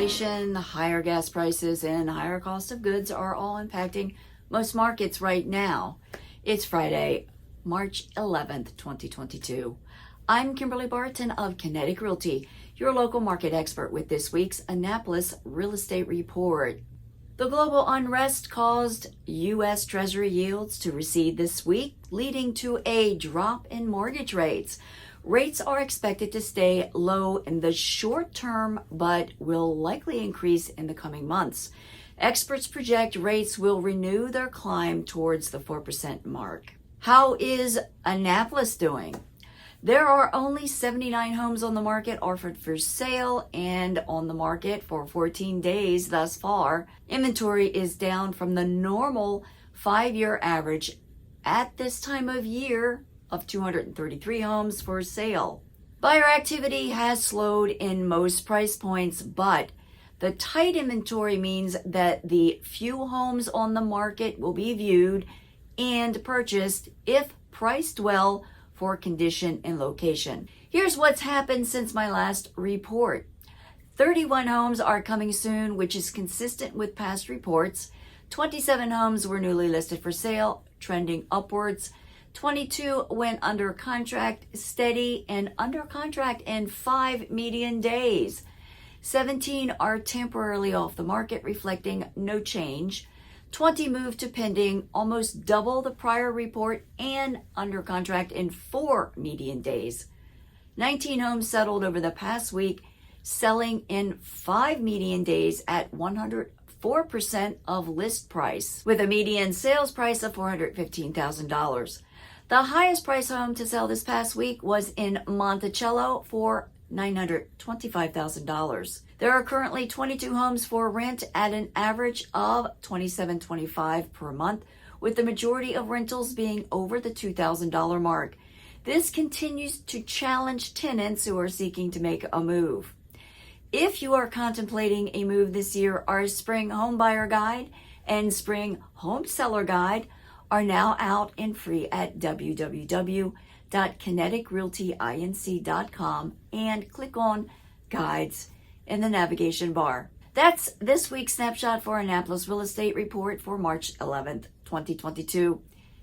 inflation, higher gas prices, and higher cost of goods are all impacting most markets right now. It's Friday, March 11th, 2022. I'm Kimberly Barton of Kinetic Realty, your local market expert with this week's Annapolis Real Estate Report. The global unrest caused U.S. Treasury yields to recede this week, leading to a drop in mortgage rates. Rates are expected to stay low in the short term, but will likely increase in the coming months. Experts project rates will renew their climb towards the 4% mark. How is Annapolis doing? There are only 79 homes on the market offered for sale and on the market for 14 days thus far. Inventory is down from the normal 5-year average at this time of year of 233 homes for sale. Buyer activity has slowed in most price points, but the tight inventory means that the few homes on the market will be viewed and purchased if priced well for condition and location. Here's what's happened since my last report. 31 homes are coming soon, which is consistent with past reports. 27 homes were newly listed for sale, trending upwards. 22 went under contract, steady and under contract in 5 median days. 17 are temporarily off the market, reflecting no change. 20 moved to pending, almost double the prior report, and under contract in 4 median days. 19 homes settled over the past week, selling in 5 median days at 104% of list price, with a median sales price of $415,000. The highest price home to sell this past week was in Monticello for $925,000. There are currently 22 homes for rent at an average of $2,725 per month, with the majority of rentals being over the $2,000 mark. This continues to challenge tenants who are seeking to make a move. If you are contemplating a move this year, our Spring Home Buyer Guide and Spring Home Seller Guide are now out and free at www.kineticrealtyinc.com and click on Guides in the navigation bar. That's this week's snapshot for Annapolis Real Estate Report for March 11th, 2022.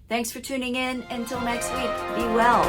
Thanks for tuning in. Until next week, be well.